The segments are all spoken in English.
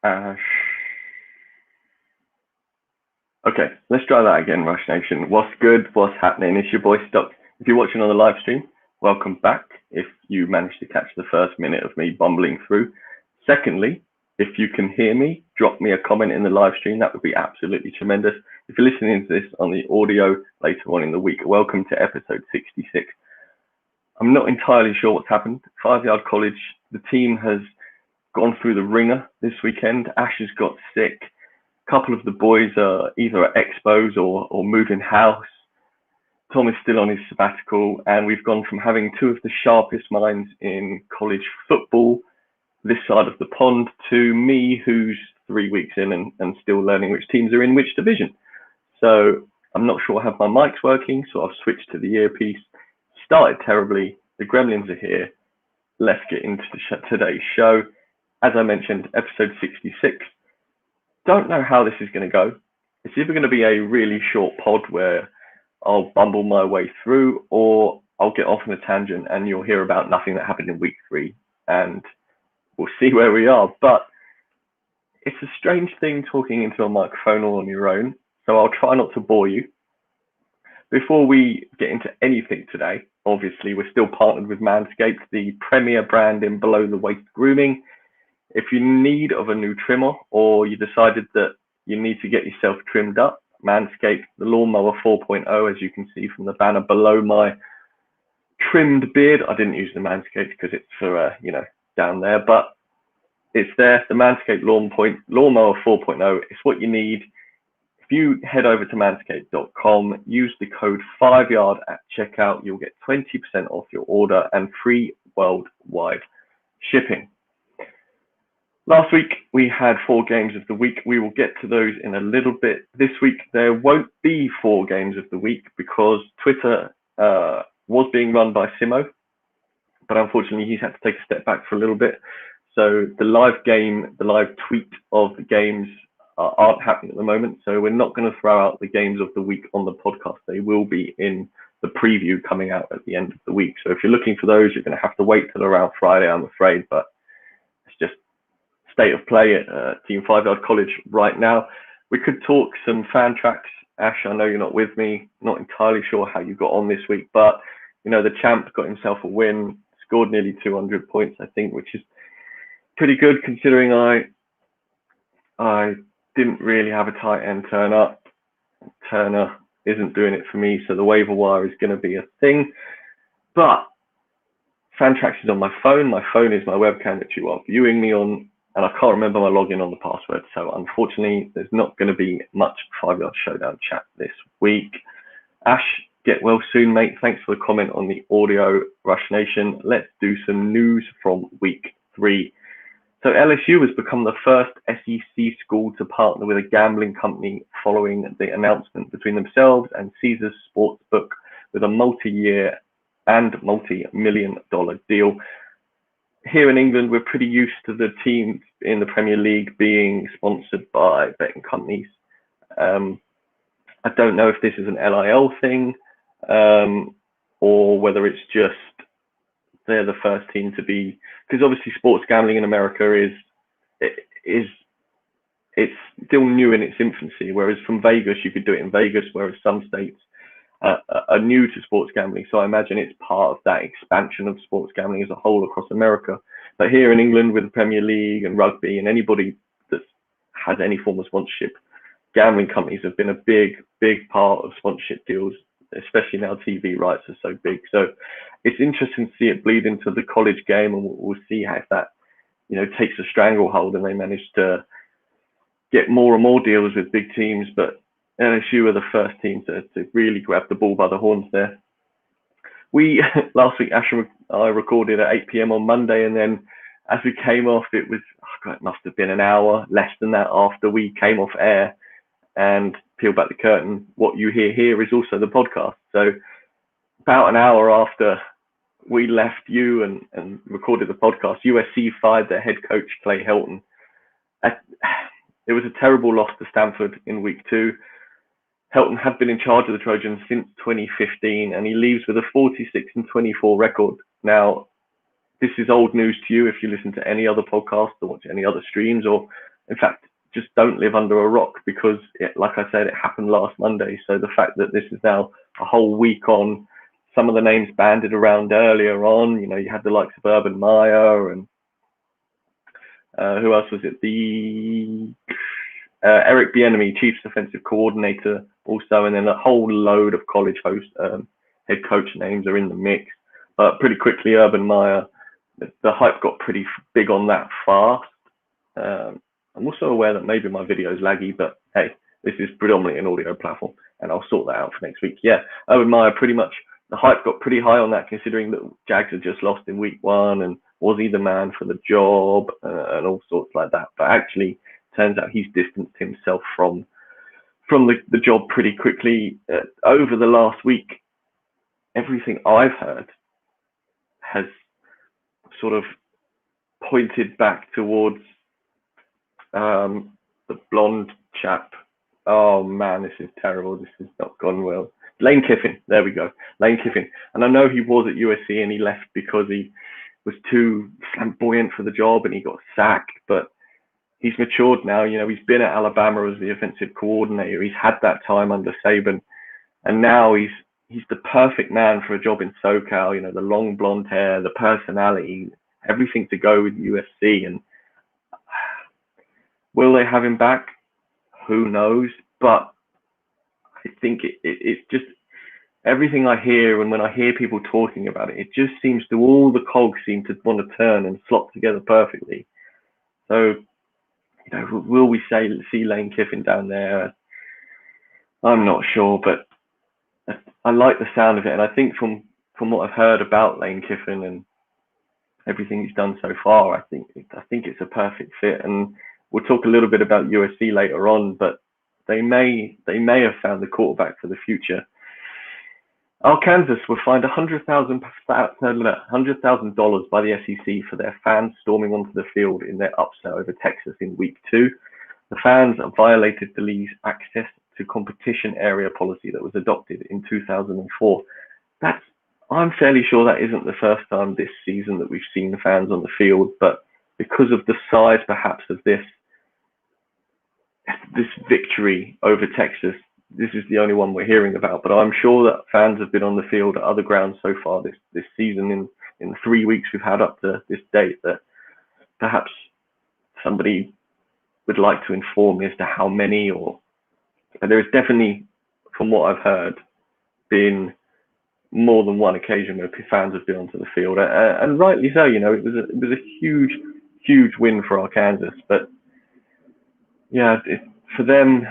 Ash. Okay, let's try that again, Rush Nation. What's good? What's happening? It's your boy Stock. If you're watching on the live stream, welcome back. If you managed to catch the first minute of me bumbling through. Secondly, if you can hear me, drop me a comment in the live stream. That would be absolutely tremendous. If you're listening to this on the audio later on in the week, welcome to episode 66. I'm not entirely sure what's happened. 5 Yard College, the team has gone through the ringer this weekend. Ash has got sick. A couple of the boys are either at expos or moving house. Tom is still on his sabbatical, and we've gone from having two of the sharpest minds in college football this side of the pond to me, who's 3 weeks in and still learning which teams are in which division. So I'm not sure how my mic's working, so I've switched to the earpiece. Started terribly. The gremlins are here. Let's get into today's show. As I mentioned, episode 66. Don't know how this is going to go. It's either going to be a really short pod where I'll bumble my way through, or I'll get off on a tangent and you'll hear about nothing that happened in week 3, and we'll see where we are. But it's a strange thing talking into a microphone all on your own, so I'll try not to bore you. Before we get into anything today, obviously we're still partnered with Manscaped, the premier brand in below the waist grooming. If you're in need of a new trimmer, or you decided that you need to get yourself trimmed up, Manscaped, the Lawnmower 4.0, as you can see from the banner below my trimmed beard. I didn't use the Manscaped because it's for, down there, but it's there. The Manscaped Lawnmower 4.0, it's what you need. If you head over to manscaped.com, use the code 5yard at checkout, you'll get 20% off your order and free worldwide shipping. Last week, we had 4 games of the week. We will get to those in a little bit. This week, there won't be 4 games of the week because Twitter was being run by Simo, but unfortunately, he's had to take a step back for a little bit. So the live tweet of the games aren't happening at the moment. So we're not going to throw out the games of the week on the podcast. They will be in the preview coming out at the end of the week. So if you're looking for those, you're going to have to wait till around Friday, I'm afraid, but it's just state of play at Team 5 Yard College right now. We could talk some fan tracks. Ash, I know you're not with me. Not entirely sure how you got on this week, but the champ got himself a win, scored nearly 200 points, I think, which is pretty good considering I didn't really have a tight end turn up. Turner isn't doing it for me, so the waiver wire is going to be a thing. But Fantrax is on my phone. My phone is my webcam that you are viewing me on, and I can't remember my login on the password. So unfortunately, there's not going to be much 5 Yard Showdown chat this week. Ash, get well soon, mate. Thanks for the comment on the audio, Rush Nation. Let's do some news from week 3. So LSU has become the first SEC school to partner with a gambling company following the announcement between themselves and Caesars Sportsbook with a multi-year and multi-million-dollar deal. Here in England, we're pretty used to the teams in the Premier League being sponsored by betting companies. I don't know if this is an LIL thing or whether it's just they're the first team to be, because obviously sports gambling in America it's still new in its infancy, whereas from Vegas, you could do it in Vegas, whereas some states are new to sports gambling. So I imagine it's part of that expansion of sports gambling as a whole across America. But here in England with the Premier League and rugby and anybody that has any form of sponsorship, gambling companies have been a big part of sponsorship deals, especially now TV rights are so big. So it's interesting to see it bleed into the college game, and we'll see how that, takes a stranglehold and they manage to get more and more deals with big teams. But LSU are the first team to really grab the bull by the horns there. Last week, Ash and I recorded at 8 p.m. on Monday, and then as we came off, it must have been an hour, less than that, after we came off air and peel back the curtain. What you hear here is also the podcast. So about an hour after we left you and recorded the podcast, USC fired their head coach, Clay Helton. It was a terrible loss to Stanford in week 2. Helton had been in charge of the Trojans since 2015, and he leaves with a 46-24 record. Now, this is old news to you if you listen to any other podcast or watch any other streams or in fact, just don't live under a rock, because like I said, it happened last Monday. So the fact that this is now a whole week on, some of the names banded around earlier on, you had the likes of Urban Meyer and who else was it? The Eric Bieniemy, Chiefs offensive coordinator, also, and then a whole load of college head coach names are in the mix. But pretty quickly, Urban Meyer, the hype got pretty big on that fast. I'm also aware that maybe my video is laggy, but hey, this is predominantly an audio platform, and I'll sort that out for next week. Yeah, Urban Meyer, pretty much the hype got pretty high on that, considering that Jags had just lost in week 1, and was he the man for the job, and all sorts like that. But actually, turns out he's distanced himself from the job pretty quickly. Over the last week, everything I've heard has sort of pointed back towards the blonde chap. Oh man, this is terrible. This has not gone well. Lane Kiffin, there we go. Lane Kiffin. And I know he was at USC and he left because he was too flamboyant for the job and he got sacked, but he's matured now. He's been at Alabama as the offensive coordinator. He's had that time under Saban, and now he's the perfect man for a job in SoCal. The long blonde hair, the personality, everything to go with USC. And will they have him back? Who knows? But I think it's just everything I hear, and when I hear people talking about it, it just seems to all the cogs seem to want to turn and slot together perfectly. So, will we see Lane Kiffin down there? I'm not sure, but I like the sound of it, and I think from what I've heard about Lane Kiffin and everything he's done so far, I think it's a perfect fit. And we'll talk a little bit about USC later on, but they may have found the quarterback for the future. Arkansas were fined $100,000 by the SEC for their fans storming onto the field in their upset over Texas in week 2. The fans violated the league's access to competition area policy that was adopted in 2004. I'm fairly sure that isn't the first time this season that we've seen the fans on the field, but because of the size perhaps of this victory over Texas, this is the only one we're hearing about. But I'm sure that fans have been on the field at other grounds so far this season in the 3 weeks we've had up to this date, that perhaps somebody would like to inform me as to how many. Or there is definitely, from what I've heard, been more than one occasion where fans have been onto the field, and rightly so. It was a huge win for Arkansas. But yeah, for them,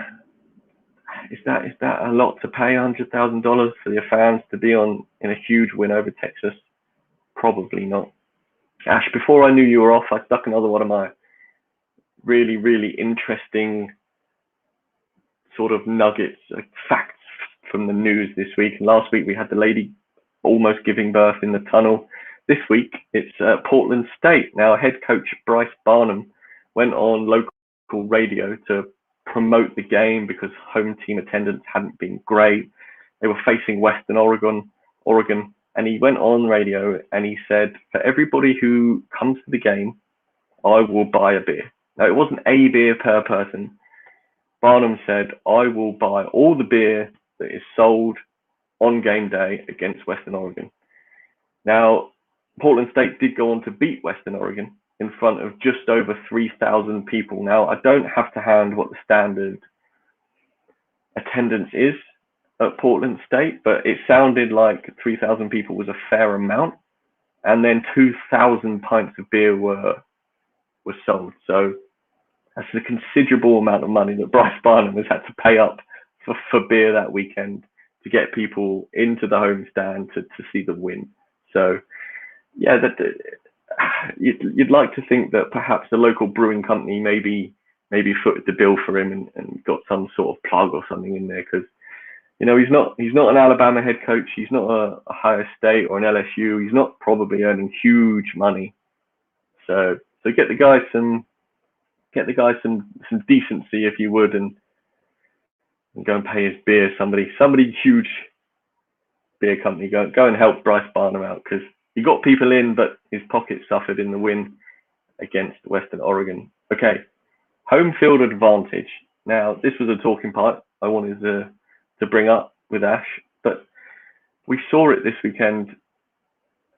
is that a lot to pay $100,000 for your fans to be in a huge win over Texas? Probably not. Ash, before I knew you were off, I stuck another one of my really interesting sort of nuggets, facts from the news this week. And last week we had the lady almost giving birth in the tunnel. This week it's Portland State. Now, head coach Bryce Barnum went on local radio to promote the game because home team attendance hadn't been great. They were facing Western Oregon, and he went on radio and he said, for everybody who comes to the game, I will buy a beer. Now, it wasn't a beer per person. Barnum said, I will buy all the beer that is sold on game day against Western Oregon. Now, Portland State did go on to beat Western Oregon in front of just over 3,000 people. Now, I don't have to hand what the standard attendance is at Portland State, but it sounded like 3,000 people was a fair amount. And then 2,000 pints of beer were sold. So that's a considerable amount of money that Bryce Barnum has had to pay up for beer that weekend to get people into the home stand to see the win. So, yeah, you'd like to think that perhaps the local brewing company maybe footed the bill for him and got some sort of plug or something in there, because he's not an Alabama head coach. He's not a Ohio State or an LSU. He's not probably earning huge money. So get the guy some decency, if you would, and go and pay his beer. Somebody huge beer company, go and help Bryce Barnum out, because he got people in, but his pockets suffered in the win against Western Oregon. Okay, home field advantage. Now, this was a talking point I wanted to bring up with Ash, but we saw it this weekend,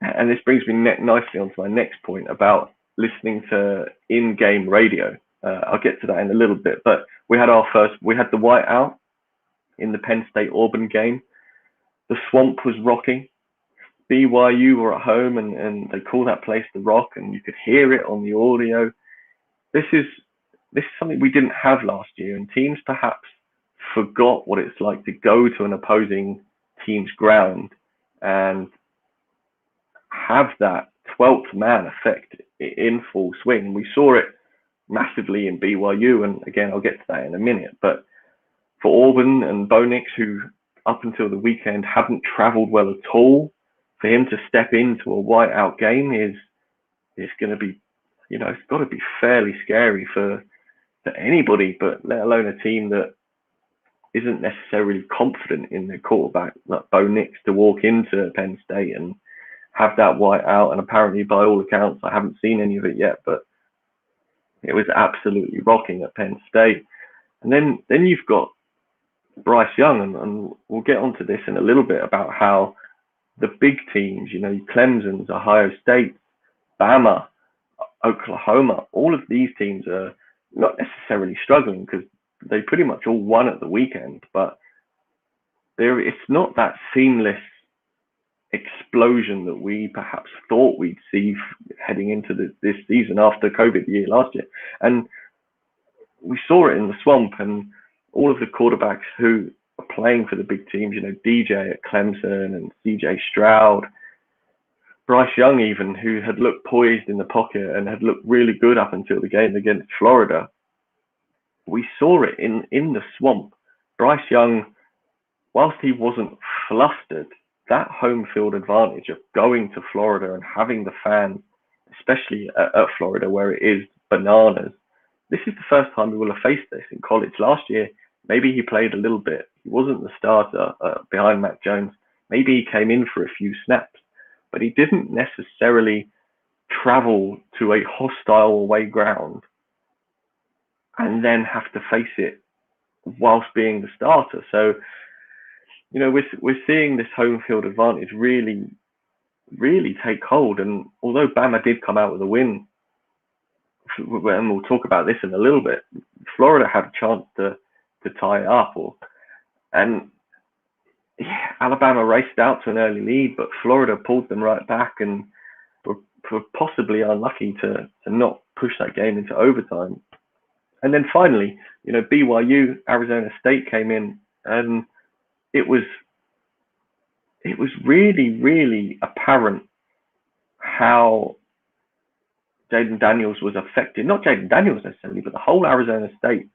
and this brings me nicely onto my next point about listening to in-game radio. I'll get to that in a little bit, but we had the whiteout in the Penn State Auburn game. The swamp was rocking. BYU were at home, and they call that place the Rock, and you could hear it on the audio. This is something we didn't have last year, and teams perhaps forgot what it's like to go to an opposing team's ground and have that 12th man effect in full swing. We saw it massively in BYU, and again, I'll get to that in a minute. But for Auburn and Bo Nix, who up until the weekend hadn't traveled well at all, for him to step into a whiteout game is going to be, it's got to be fairly scary for anybody, but let alone a team that isn't necessarily confident in their quarterback, like Bo Nix, to walk into Penn State and have that whiteout. And apparently, by all accounts, I haven't seen any of it yet, but it was absolutely rocking at Penn State. And then you've got Bryce Young, and we'll get onto this in a little bit about how the big teams, Clemson's, Ohio State, Bama, Oklahoma, all of these teams are not necessarily struggling because they pretty much all won at the weekend, but it's not that seamless explosion that we perhaps thought we'd see heading into this season after COVID year last year. And we saw it in the swamp, and all of the quarterbacks who are playing for the big teams, DJ at Clemson and CJ Stroud, Bryce Young even, who had looked poised in the pocket and had looked really good up until the game against Florida. We saw it in the swamp. Bryce Young, whilst he wasn't flustered, that home field advantage of going to Florida and having the fans, especially at Florida where it is bananas, this is the first time we will have faced this in college. Last year, maybe he played a little bit. He wasn't the starter behind Mac Jones. Maybe he came in for a few snaps, but he didn't necessarily travel to a hostile away ground and then have to face it whilst being the starter. So, we're seeing this home field advantage really, really take hold. And although Bama did come out with a win, and we'll talk about this in a little bit, Florida had a chance to tie it up, Alabama raced out to an early lead, but Florida pulled them right back and were possibly unlucky to not push that game into overtime. And then finally, BYU, Arizona State came in, and it was really, really apparent how Jaden Daniels was affected. Not Jaden Daniels necessarily, but the whole Arizona State,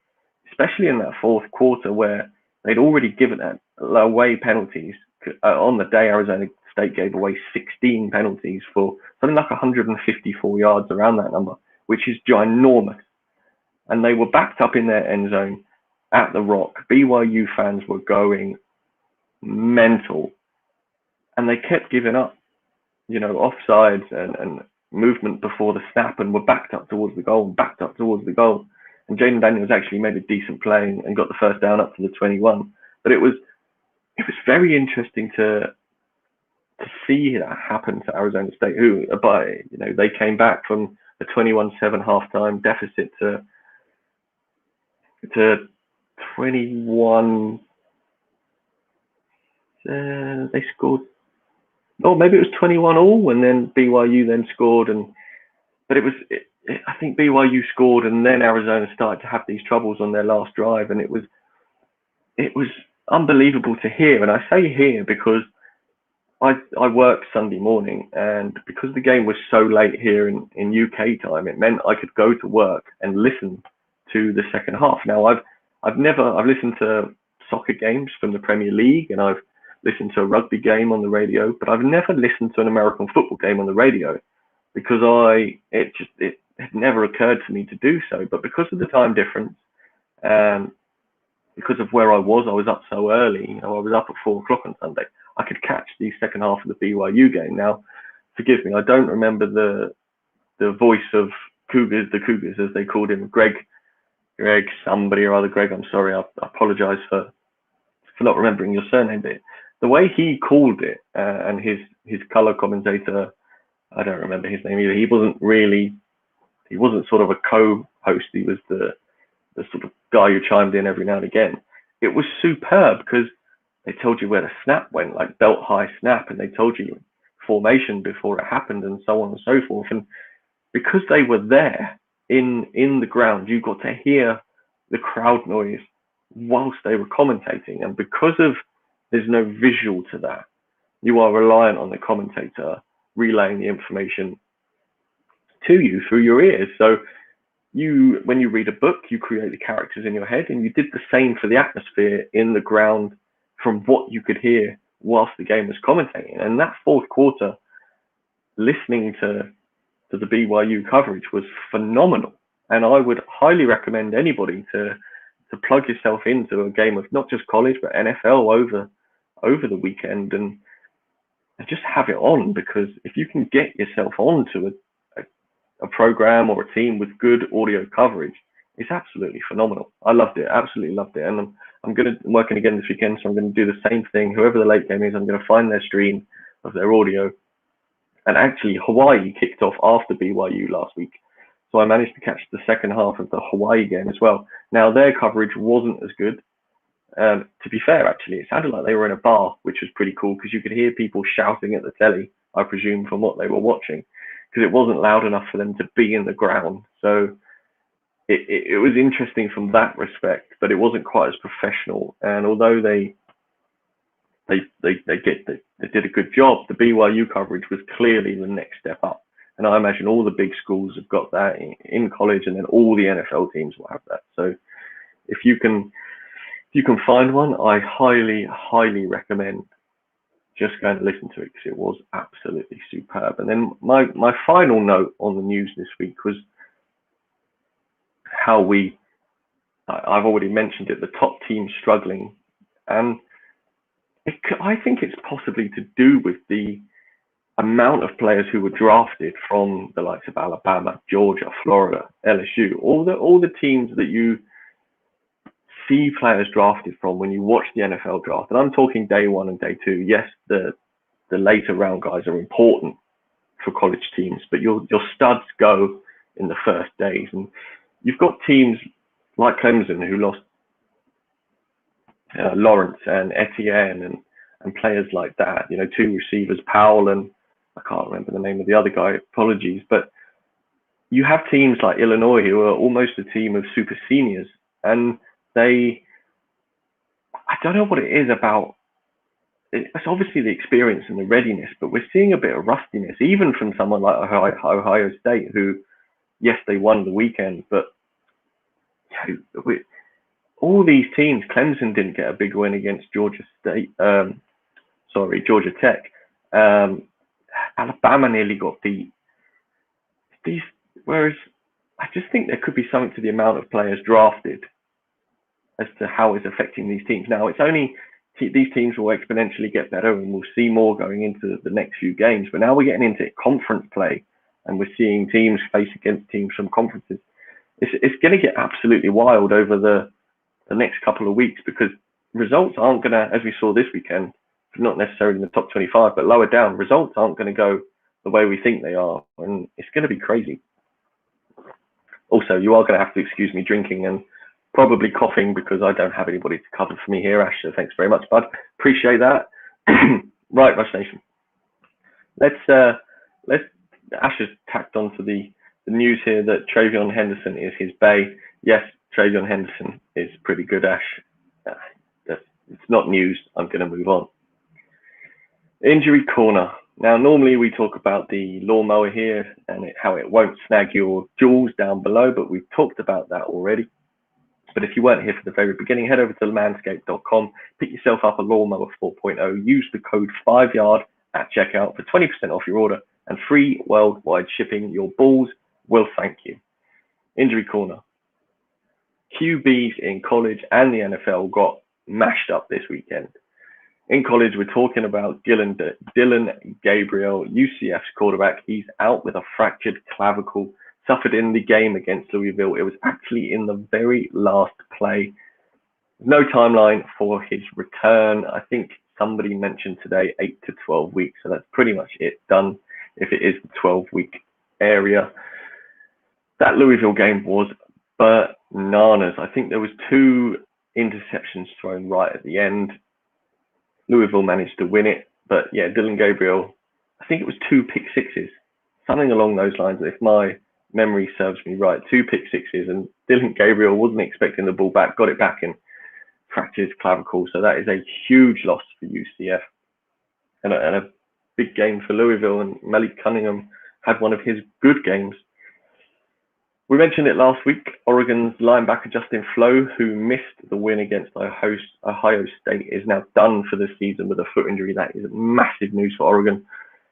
especially in that fourth quarter where they'd already given away penalties. On the day, Arizona State gave away 16 penalties for something like 154 yards, around that number, which is ginormous. And they were backed up in their end zone at the Rock. BYU fans were going mental, and they kept giving up, offsides and movement before the snap, and were backed up towards the goal. And Jaden Daniels actually made a decent play and got the first down up to the 21. But it was very interesting to see that happen to Arizona State, who, they came back from a 21-7 halftime deficit to 21. They scored. Oh, maybe it was 21-all, and then BYU then scored, but I think BYU scored, and then Arizona started to have these troubles on their last drive, and it was unbelievable to hear. And I say hear because I worked Sunday morning, and because the game was so late here in UK time, it meant I could go to work and listen to the second half. Now I've listened to soccer games from the Premier League, and I've listened to a rugby game on the radio, but I've never listened to an American football game on the radio because it had never occurred to me to do so. But because of the time difference, because of where I was up so early, I was up at 4 o'clock on Sunday, I could catch the second half of the BYU game. Now, forgive me, I don't remember the voice of the Cougars as they called him, Greg Greg, somebody or other. Greg, I'm sorry. I apologise for not remembering your surname. But the way he called it, and his colour commentator, I don't remember his name either. He wasn't sort of a co-host. He was the sort of guy who chimed in every now and again. It was superb because they told you where the snap went, like belt high snap, and they told you formation before it happened, and so on and so forth. And because they were there in the ground, you got to hear the crowd noise whilst they were commentating. And because of there's no visual to that, you are reliant on the commentator relaying the information to you through your ears. So when you read a book, you create the characters in your head, and you did the same for the atmosphere in the ground from what you could hear whilst the game was commentating. And that fourth quarter, listening to the BYU coverage was phenomenal. And I would highly recommend anybody to plug yourself into a game of not just college, but NFL over the weekend and just have it on, because if you can get yourself onto a program or a team with good audio coverage, it's absolutely phenomenal. I loved it, absolutely loved it. And I'm working again this weekend, so I'm going to do the same thing. Whoever the late game is, I'm going to find their stream of their audio. And actually, Hawaii kicked off after BYU last week, so I managed to catch the second half of the Hawaii game as well. Now, their coverage wasn't as good. To be fair, actually, it sounded like they were in a bar, which was pretty cool because you could hear people shouting at the telly, I presume, from what they were watching, because it wasn't loud enough for them to be in the ground. So it was interesting from that respect, but it wasn't quite as professional. And although they did a good job, the BYU coverage was clearly the next step up. And I imagine all the big schools have got that in college, and then all the NFL teams will have that. So if you can find one, I highly recommend just going to listen to it, because it was absolutely superb. And then my final note on the news this week was how I've already mentioned it, the top team struggling. And I think it's possibly to do with the amount of players who were drafted from the likes of Alabama, Georgia, Florida, LSU, all the teams that you see players drafted from when you watch the NFL draft. And I'm talking day one and day two. Yes, the later round guys are important for college teams, but your studs go in the first days. And you've got teams like Clemson who lost Lawrence and Etienne and players like that, two receivers, Powell and I can't remember the name of the other guy, apologies, but you have teams like Illinois who are almost a team of super seniors, and I don't know what it is about, it's obviously the experience and the readiness, but we're seeing a bit of rustiness, even from someone like Ohio State, who, yes, they won the weekend, but all these teams, Clemson didn't get a big win against Georgia Tech. Alabama nearly got beat. Whereas I just think there could be something to the amount of players drafted as to how it's affecting these teams. Now, it's only these teams will exponentially get better, and we'll see more going into the next few games. But now we're getting into conference play, and we're seeing teams face against teams from conferences. It's going to get absolutely wild over the next couple of weeks, because results aren't going to, as we saw this weekend, not necessarily in the top 25, but lower down, results aren't going to go the way we think they are, and it's going to be crazy. Also, you are going to have to excuse me drinking and probably coughing, because I don't have anybody to cover for me here, Ash, so thanks very much, bud. Appreciate that. Right, Rush Nation. Let's Ash has tacked onto the news here that Travion Henderson is his bae. Yes, Travion Henderson is pretty good, Ash. It's not news. I'm going to move on. Injury corner. Now, normally we talk about the lawnmower here and how it won't snag your jewels down below, but we've talked about that already. But if you weren't here for the very beginning, head over to manscaped.com, pick yourself up a lawnmower 4.0, use the code 5yard at checkout for 20% off your order and free worldwide shipping. Your balls will thank you. Injury corner. QBs in college and the NFL got mashed up this weekend. In college, we're talking about Dillon Gabriel, UCF's quarterback. He's out with a fractured clavicle suffered in the game against Louisville. It was actually in the very last play. No timeline for his return. I think somebody mentioned today 8 to 12 weeks, so that's pretty much it done if it is the 12-week area. That Louisville game was bananas. I think there was 2 interceptions thrown right at the end. Louisville managed to win it, but yeah, Dylan Gabriel, I think it was 2 pick sixes, something along those lines, if my memory serves me right. 2 pick sixes, and Dylan Gabriel wasn't expecting the ball back, got it back and fractured his clavicle. So that is a huge loss for UCF and a big game for Louisville. And Malik Cunningham had one of his good games. We mentioned it last week. Oregon's linebacker Justin Flo, who missed the win against Ohio State, is now done for the season with a foot injury. That is massive news for Oregon.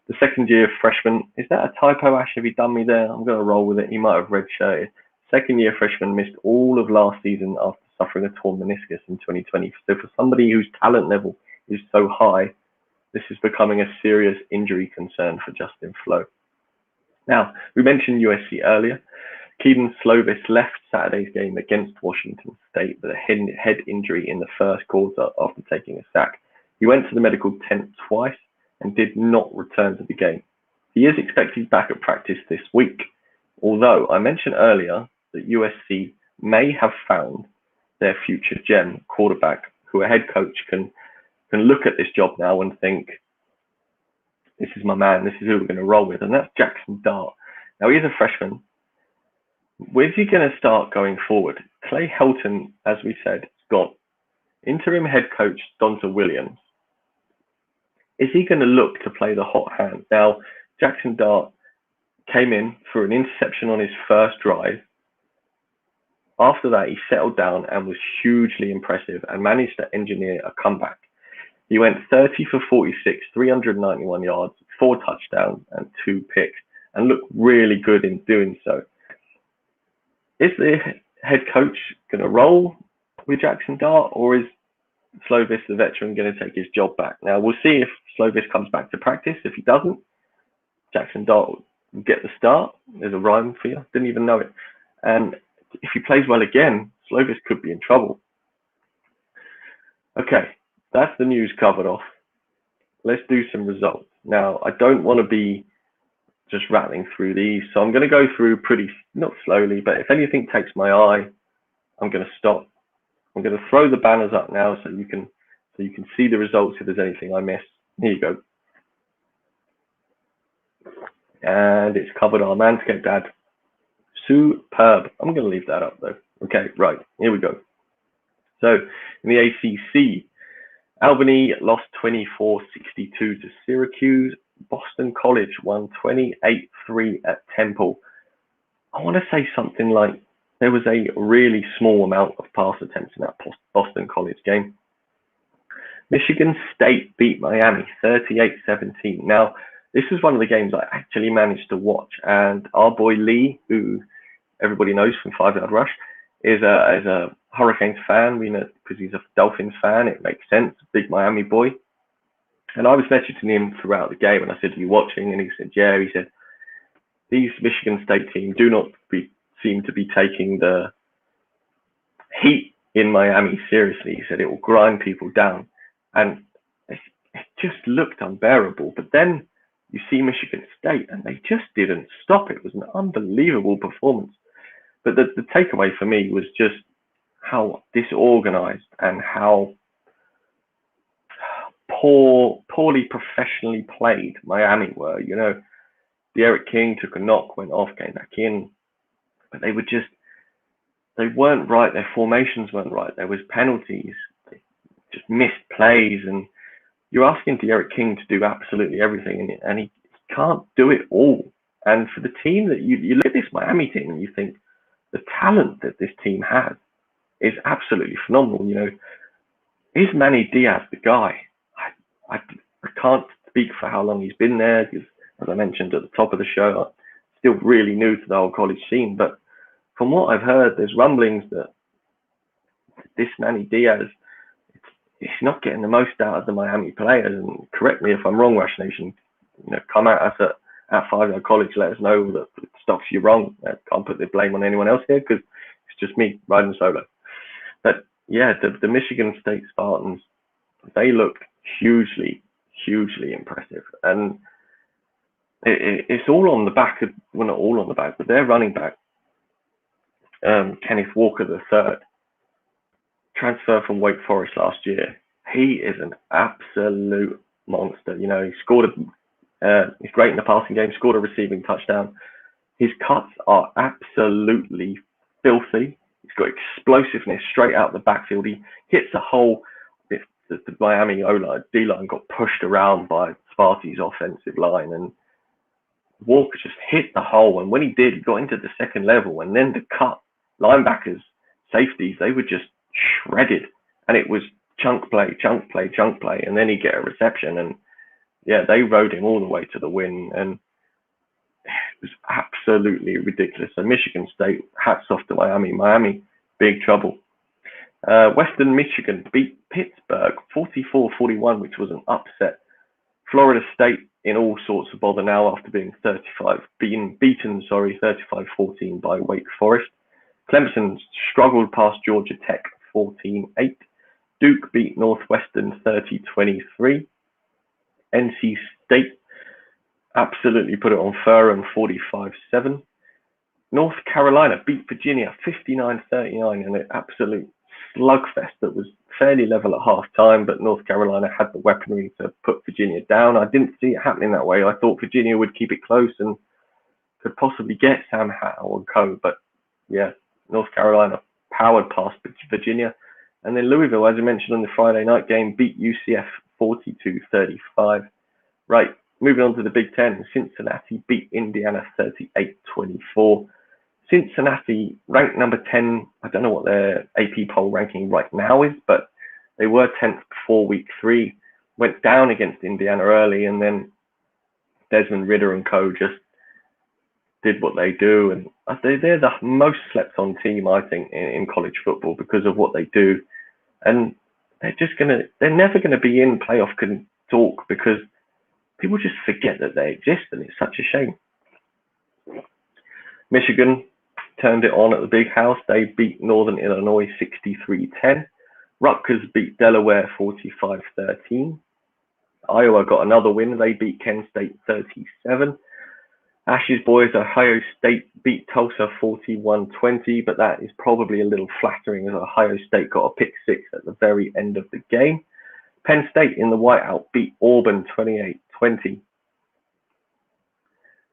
The second-year freshman, is that a typo, Ash? Have you done me there? I'm going to roll with it. He might have redshirted. Second-year freshman missed all of last season after suffering a torn meniscus in 2020. So for somebody whose talent level is so high, this is becoming a serious injury concern for Justin Flo. Now, we mentioned USC earlier. Kedon Slovis left Saturday's game against Washington State with a head injury in the first quarter after taking a sack. He went to the medical tent twice and did not return to the game. He is expected back at practice this week, although I mentioned earlier that USC may have found their future gem quarterback, who a head coach can look at this job now and think, this is my man, this is who we're going to roll with, and that's Jackson Dart. Now, he's a freshman. Where's he going to start going forward? Clay Helton, as we said, is gone. Interim head coach Donta Williams. Is he going to look to play the hot hand? Now, Jackson Dart came in for an interception on his first drive. After that, he settled down and was hugely impressive and managed to engineer a comeback. He went 30 for 46, 391 yards, 4 touchdowns, and 2 picks, and looked really good in doing so. Is the head coach going to roll with Jackson Dart, or is Slovis, the veteran, going to take his job back? Now, we'll see if Slovis comes back to practice. If he doesn't, Jackson Dart will get the start. There's a rhyme for you. Didn't even know it. And if he plays well again, Slovis could be in trouble. Okay, that's the news covered off. Let's do some results. Now, I don't want to be just rattling through these, so I'm going to go through pretty, not slowly, but if anything takes my eye, I'm going to stop. I'm going to throw the banners up now so you can see the results if there's anything I miss. Here you go. And it's covered our Manscaped ad. Superb. I'm going to leave that up though. Okay, right, here we go. So in the ACC, Albany lost 24-62 to Syracuse. Boston College won 28-3 at Temple. I want to say something like there was a really small amount of pass attempts in that Boston College game. Michigan State beat Miami 38-17. Now, this was one of the games I actually managed to watch, and our boy Lee, who everybody knows from 5 Yard Rush, is a Hurricanes fan. We know because he's a Dolphins fan. It makes sense. Big Miami boy. And I was messaging him throughout the game, and I said, "Are you watching?" And he said, "Yeah." He said, "These Michigan State teams do not seem to be taking the heat in Miami seriously." He said it will grind people down, and it just looked unbearable. But then you see Michigan State, and they just didn't stop. It was an unbelievable performance. But the takeaway for me was just how disorganized and how poorly professionally played Miami were. You know, Derek King took a knock, went off, came back in, but they weren't right. Their formations weren't right. There was penalties, they just missed plays, and you're asking Derek King to do absolutely everything, and he can't do it all. And for the team that you look at this Miami team and you think the talent that this team has is absolutely phenomenal. You know, is Manny Diaz the guy? I can't speak for how long he's been there, because as I mentioned at the top of the show, I'm still really new to the whole college scene. But from what I've heard, there's rumblings that this Manny Diaz, he's not getting the most out of the Miami players. And correct me if I'm wrong, Rush Nation. You know, come at us at 5 Yard College, let us know that it's Stocks, you're wrong. I can't put the blame on anyone else here because it's just me riding solo. But yeah, the Michigan State Spartans, they look hugely impressive. And it's all on the back of, well, not all on the back, but their running back, Kenneth Walker III, transfer from Wake Forest last year. He is an absolute monster. You know, he scored he's great in the passing game, scored a receiving touchdown. His cuts are absolutely filthy. He's got explosiveness straight out the backfield. He hits a hole. The Miami D-line got pushed around by Sparty's offensive line, and Walker just hit the hole. And when he did, he got into the second level, and then the cut linebackers, safeties, they were just shredded. And it was chunk play, and then he'd get a reception. And yeah, they rode him all the way to the win. And it was absolutely ridiculous. So Michigan State, hats off to Miami. Miami, big trouble. Western Michigan beat Pittsburgh 44-41, which was an upset. Florida State in all sorts of bother now after being beaten 35-14 by Wake Forest. Clemson struggled past Georgia Tech 14-8. Duke beat Northwestern 30-23. NC State absolutely put it on Ferrum 45-7. North Carolina beat Virginia 59-39 in an absolute slugfest that was fairly level at half time, but North Carolina had the weaponry to put Virginia down. I didn't see it happening that way. I thought Virginia would keep it close and could possibly get Sam Howell and co. But yeah, North Carolina powered past Virginia. And then Louisville, as I mentioned on the Friday night game, beat UCF 42-35. Right, moving on to the Big Ten. Cincinnati beat Indiana 38-24. Cincinnati ranked number 10. I don't know what their AP poll ranking right now is, but they were 10th before week 3. Went down against Indiana early, and then Desmond Ridder and co just did what they do. And they're the most slept on team, I think, in college football because of what they do. And they're never going to be in playoff talk because people just forget that they exist, and it's such a shame. Michigan turned it on at the Big House. They beat Northern Illinois 63-10. Rutgers beat Delaware 45-13. Iowa got another win. They beat Kent State 37. Ash's boys, Ohio State beat Tulsa 41-20, but that is probably a little flattering as Ohio State got a pick 6 at the very end of the game. Penn State in the whiteout beat Auburn 28-20.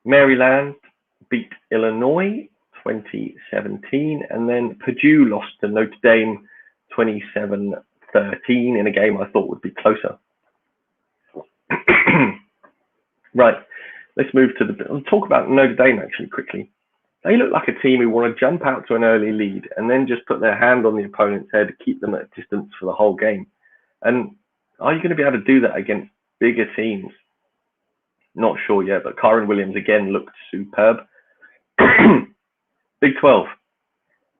Maryland beat Illinois 2017, and then Purdue lost to Notre Dame 27-13 in a game I thought would be closer. Right, let's move to let's talk about Notre Dame actually quickly. They look like a team who want to jump out to an early lead and then just put their hand on the opponent's head, keep them at a distance for the whole game. And are you going to be able to do that against bigger teams? Not sure yet, but Kyron Williams again looked superb. Big 12.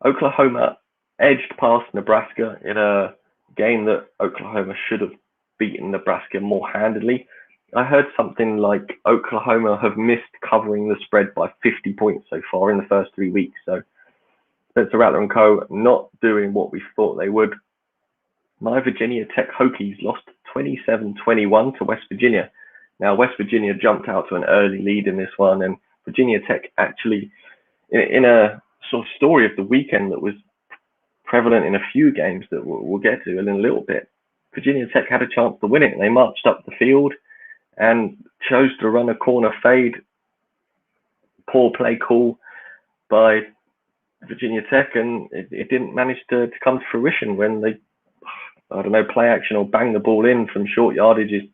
Oklahoma edged past Nebraska in a game that Oklahoma should have beaten Nebraska more handedly. I heard something like Oklahoma have missed covering the spread by 50 points so far in the first 3 weeks. So Spencer Rattler and co. not doing what we thought they would. My Virginia Tech Hokies lost 27-21 to West Virginia. Now, West Virginia jumped out to an early lead in this one, and Virginia Tech actually, in a sort of story of the weekend that was prevalent in a few games that we'll get to in a little bit, Virginia Tech had a chance to win it, and they marched up the field and chose to run a corner fade. Poor play call by Virginia Tech, and it didn't manage to come to fruition when they, I don't know, play action or bang the ball in from short yardages.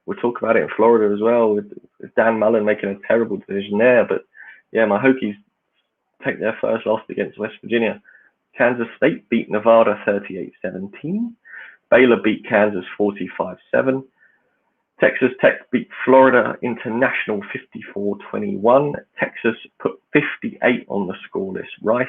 We'll talk about it in Florida as well, with Dan Mullen making a terrible decision there. But yeah, my Hokies take their first loss against West Virginia. Kansas State beat Nevada 38-17. Baylor beat Kansas 45-7. Texas Tech beat Florida International 54-21. Texas put 58 on the scoreless Rice.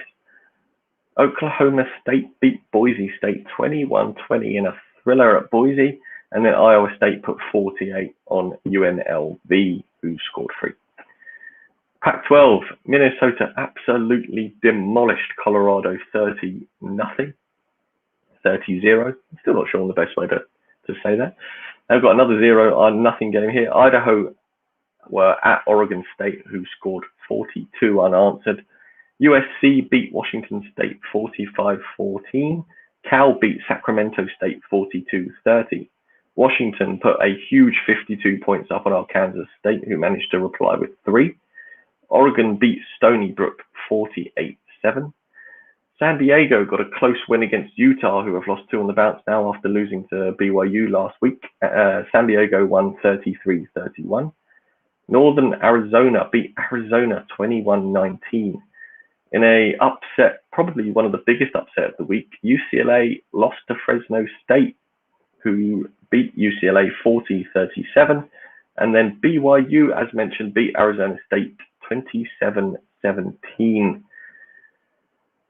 Oklahoma State beat Boise State 21-20 in a thriller at Boise. And then Iowa State put 48 on UNLV, who scored 3. Pac-12, Minnesota absolutely demolished Colorado 30-0. 30-0. Still not sure on the best way to say that. They've got another 0-0 game here. Idaho were at Oregon State, who scored 42 unanswered. USC beat Washington State 45-14. Cal beat Sacramento State 42-30. Washington put a huge 52 points up on Arkansas State, who managed to reply with 3. Oregon beat Stony Brook 48-7. San Diego got a close win against Utah, who have lost 2 on the bounce now after losing to BYU last week. San Diego won 33-31. Northern Arizona beat Arizona 21-19. In a upset, probably one of the biggest upset of the week, UCLA lost to Fresno State, who beat UCLA 40-37. And then BYU, as mentioned, beat Arizona State 27-17.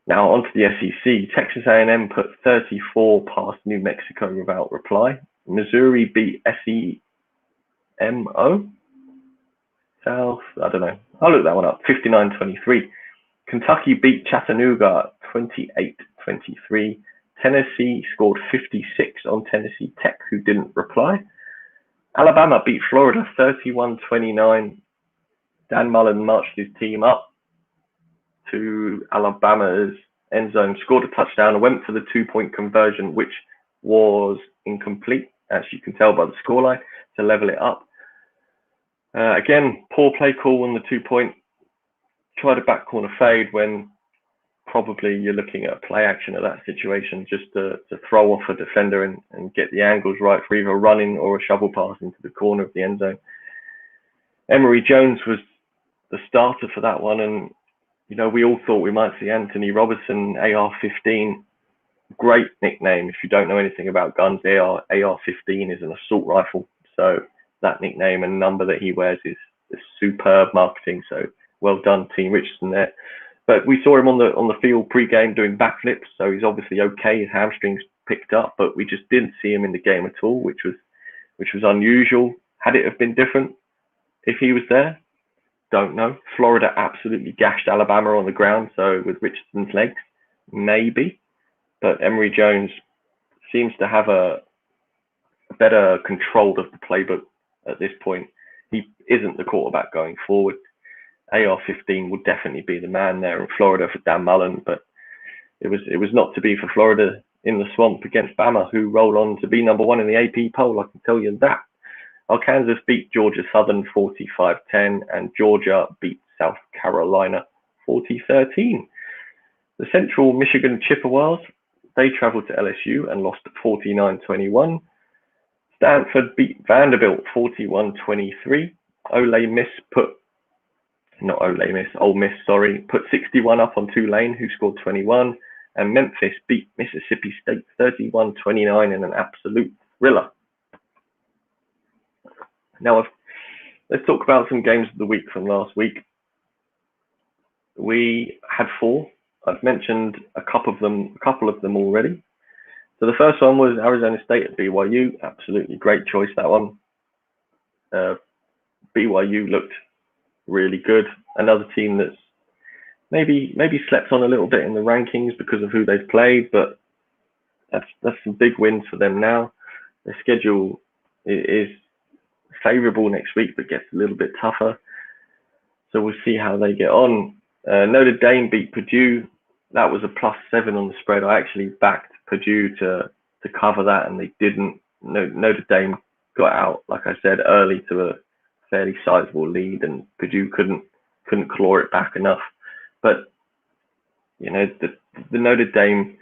Now onto the SEC. Texas A&M put 34 past New Mexico without reply. Missouri beat SEMO. South, I don't know. I'll look that one up. 59-23. Kentucky beat Chattanooga 28-23. Tennessee scored 56 on Tennessee Tech, who didn't reply. Alabama beat Florida 31-29. Dan Mullen marched his team up to Alabama's end zone, scored a touchdown, and went for the 2-point conversion, which was incomplete, as you can tell by the scoreline, to level it up. Again, poor play call on the 2-point. Tried a back corner fade when probably you're looking at a play action at that situation, just to throw off a defender and get the angles right for either running or a shovel pass into the corner of the end zone. Emory Jones was the starter for that one, and we all thought we might see Anthony Robertson, AR-15. Great nickname. If you don't know anything about guns, AR-15 is an assault rifle. So that nickname and number that he wears is superb marketing. So well done, Team Richardson there. But we saw him on the field pre-game doing backflips. So he's obviously okay. His hamstrings picked up, but we just didn't see him in the game at all, which was unusual. Had it have been different if he was there? Don't know. Florida absolutely gashed Alabama on the ground, so with Richardson's legs, maybe. But Emory Jones seems to have a better control of the playbook at this point. He isn't the quarterback going forward. AR-15 would definitely be the man there in Florida for Dan Mullen, but it was not to be for Florida in the swamp against Bama, who roll on to be number 1 in the AP poll, I can tell you that. Arkansas beat Georgia Southern 45-10, and Georgia beat South Carolina 40-13. The Central Michigan Chippewas, they traveled to LSU and lost 49-21. Stanford beat Vanderbilt 41-23. Ole Miss put 61 up on Tulane, who scored 21. And Memphis beat Mississippi State 31-29 in an absolute thriller. Now, let's talk about some games of the week from last week. We had 4. I've mentioned a couple of them already. So the first one was Arizona State at BYU. Absolutely great choice, that one. BYU looked really good. Another team that's maybe slept on a little bit in the rankings because of who they've played, but that's some big wins for them now. Their schedule is favourable next week, but gets a little bit tougher. So we'll see how they get on. Notre Dame beat Purdue. That was a +7 on the spread. I actually backed Purdue to cover that, and they didn't. Notre Dame got out, like I said, early to a fairly sizable lead, and Purdue couldn't claw it back enough. But the Notre Dame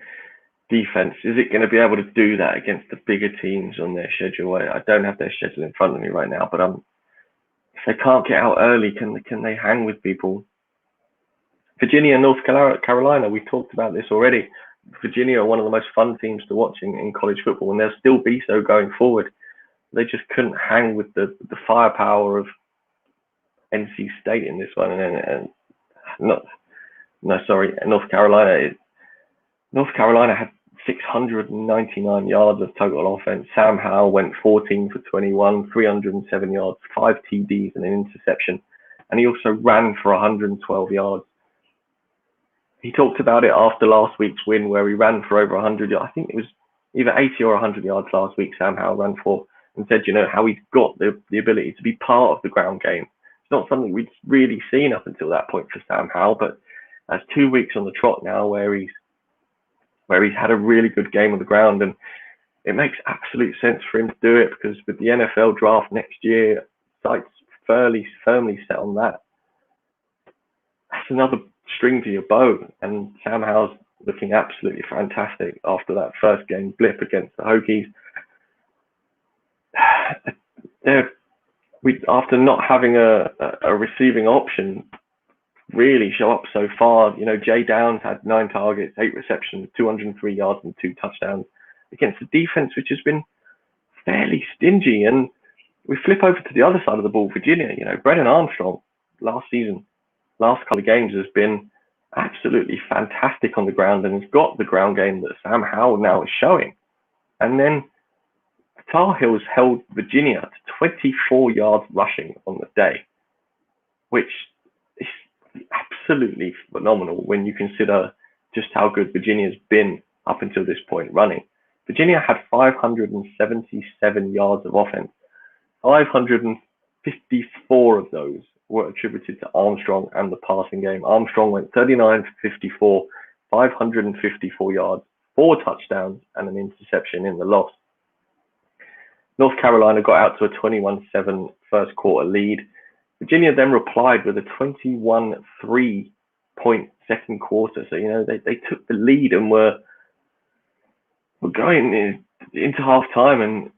defense, is it going to be able to do that against the bigger teams on their schedule? I don't have their schedule in front of me right now, but if they can't get out early, can they hang with people? Virginia and North Carolina, we've talked about this already. Virginia are one of the most fun teams to watch in college football, and they'll still be so going forward. They just couldn't hang with the firepower of NC State in this one, North Carolina. North Carolina had 699 yards of total offense. Sam Howell went 14 for 21, 307 yards, 5 TDs and an interception. and he also ran for 112 yards. He talked about it after last week's win, where he ran for over 100 yards. I think it was either 80 or 100 yards last week, Sam Howell ran for, and said, how he's got the ability to be part of the ground game. It's not something we'd really seen up until that point for Sam Howell, but that's 2 weeks on the trot now where he's had a really good game on the ground, and it makes absolute sense for him to do it, because with the NFL draft next year, sights firmly set on that. That's another string to your bow, and Sam Howell's looking absolutely fantastic after that first game blip against the Hokies. After not having a receiving option really show up so far, Jay Downs had 9 targets, 8 receptions, 203 yards and 2 touchdowns against the defense, which has been fairly stingy. And we flip over to the other side of the ball, Virginia. Brennan Armstrong last couple of games has been absolutely fantastic on the ground, and has got the ground game that Sam Howell now is showing. And then Tar Heels held Virginia to 24 yards rushing on the day, which is absolutely phenomenal when you consider just how good Virginia's been up until this point running. Virginia had 577 yards of offense. 554 of those were attributed to Armstrong and the passing game. Armstrong went 39 for 54, 554 yards, 4 touchdowns, and an interception in the loss. North Carolina got out to a 21-7 first quarter lead. Virginia then replied with a 21-3 point second quarter. So, they took the lead and were going into half time and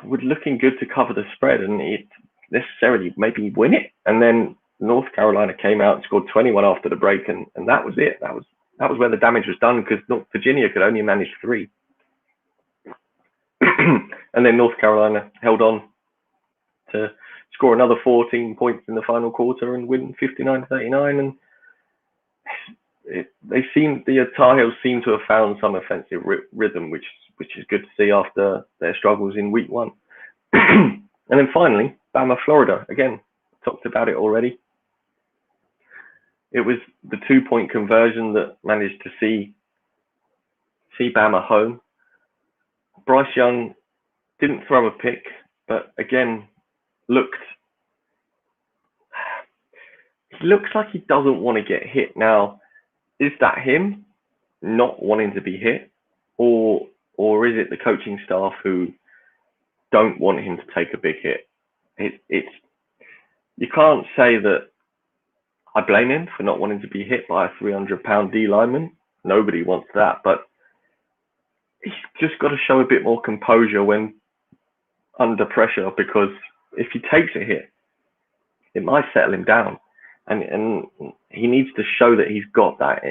were looking good to cover the spread and it necessarily maybe win it. And then North Carolina came out and scored 21 after the break, and that was it. That was where the damage was done, because Virginia could only manage 3. And then North Carolina held on to score another 14 points in the final quarter and win 59-39. And the Tar Heels seem to have found some offensive rhythm, which is good to see after their struggles in week 1. And then finally, Bama, Florida. Again, talked about it already. It was the 2-point conversion that managed to see Bama home. Bryce Young didn't throw a pick, but again, looks like he doesn't want to get hit. Now, is that him not wanting to be hit, or is it the coaching staff who don't want him to take a big hit? You can't say that I blame him for not wanting to be hit by a 300-pound D lineman. Nobody wants that, but he's just got to show a bit more composure when under pressure, because if he takes a hit, it might settle him down, and he needs to show that he's got that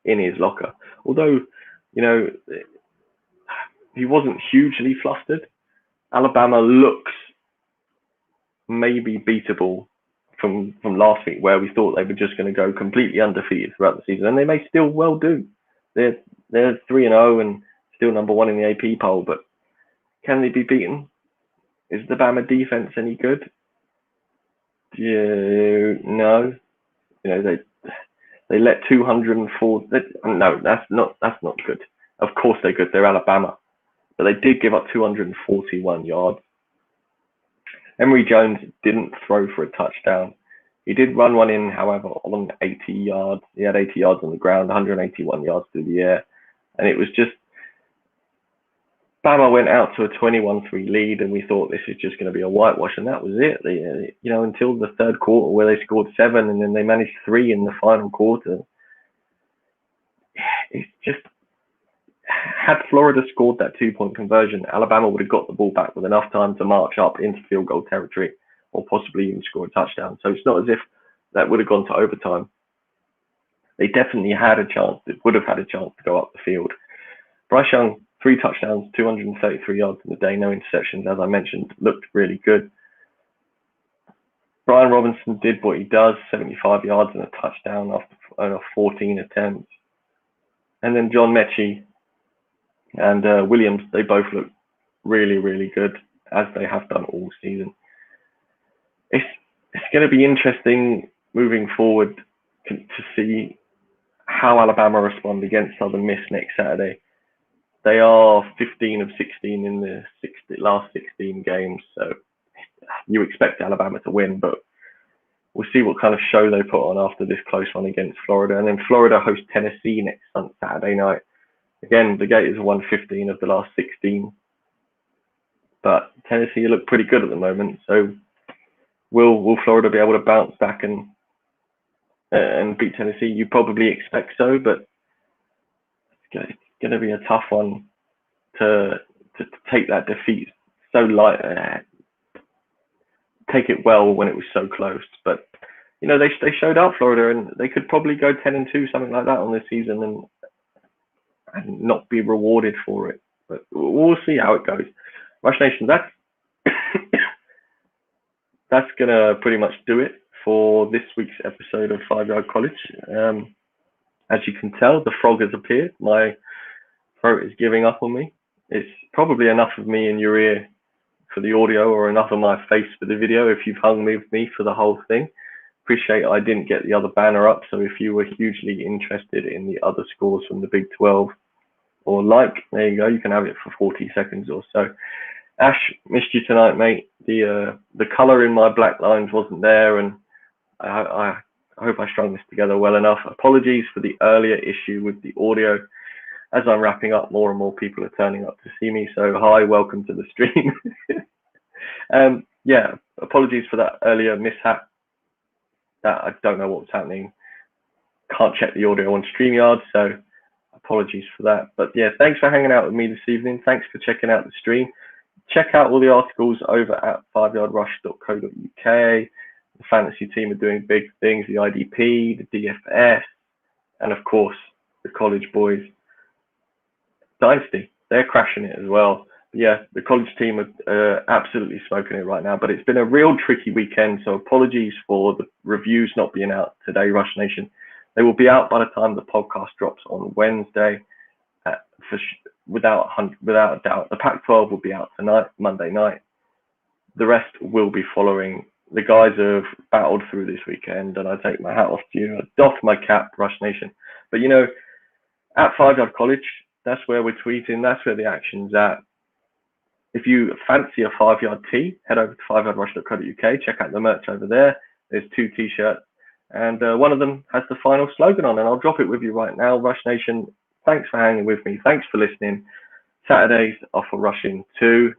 in his locker. Although, he wasn't hugely flustered. Alabama looks maybe beatable from last week, where we thought they were just going to go completely undefeated throughout the season, and they may still well do. They're 3-0 and still number 1 in the AP poll, but can they be beaten? Is the Bama defense any good? No. They let 204. No, that's not good. Of course they're good. They're Alabama, but they did give up 241 yards. Emory Jones didn't throw for a touchdown. He did run one in, however, on 80 yards. He had 80 yards on the ground, 181 yards through the air, and it was just Bama went out to a 21-3 lead, and we thought this is just going to be a whitewash, and that was it. Until the third quarter, where they scored 7, and then they managed 3 in the final quarter. It's just, had Florida scored that 2-point conversion, Alabama would have got the ball back with enough time to march up into field goal territory, or possibly even score a touchdown. So it's not as if that would have gone to overtime. They definitely had a chance. They would have had a chance to go up the field. Bryce Young, 3 touchdowns, 233 yards in the day, no interceptions, as I mentioned, looked really good. Brian Robinson did what he does, 75 yards and a touchdown after 14 attempts. And then John Mechie and Williams, they both look really, really good, as they have done all season. it's going to be interesting moving forward to see how Alabama respond against Southern Miss next Saturday. They are 15 of 16 in the last 16 games, so you expect Alabama to win, but we'll see what kind of show they put on after this close one against Florida. And then Florida hosts Tennessee next Saturday night. Again, the Gators have won 15 of the last 16, but Tennessee look pretty good at the moment. So will Florida be able to bounce back and beat Tennessee? You probably expect so, but it's going to be a tough one to take that defeat so light. Take it well when it was so close, but they showed out Florida, and they could probably go 10-2, something like that, on this season, and not be rewarded for it. But we'll see how it goes. Rush Nation, that's gonna pretty much do it for this week's episode of 5 Yard College. As you can tell, the frog has appeared. My throat is giving up on me. It's probably enough of me in your ear for the audio, or enough of my face for the video if you've hung with me for the whole thing. Appreciate I didn't get the other banner up, so if you were hugely interested in the other scores from the Big 12, or there you go, you can have it for 40 seconds or so. Ash, missed you tonight, mate. The colour in my black lines wasn't there, and I hope I strung this together well enough. Apologies for the earlier issue with the audio. As I'm wrapping up, more and more people are turning up to see me, so hi, welcome to the stream. Yeah, apologies for that earlier mishap. That I don't know what was happening. Can't check the audio on StreamYard, so apologies for that. But yeah, thanks for hanging out with me this evening. Thanks for checking out the stream. Check out all the articles over at 5yardrush.co.uk. The fantasy team are doing big things, the IDP, the DFS, and of course, the college boys. Dynasty, they're crashing it as well. Yeah, the college team are absolutely smoking it right now, but it's been a real tricky weekend, so apologies for the reviews not being out today, Rush Nation. They will be out by the time the podcast drops on Wednesday, without a doubt. The Pac-12 will be out tonight, Monday night. The rest will be following. The guys have battled through this weekend, and I take my hat off to you. I doff my cap, Rush Nation. But at 5 Yard College, that's where we're tweeting. That's where the action's at. If you fancy a 5 Yard tee, head over to 5yardrush.co.uk. Check out the merch over there. There's 2 t-shirts, and one of them has the final slogan on, and I'll drop it with you right now. Rush Nation, thanks for hanging with me. Thanks for listening. Saturdays are for rushing 2.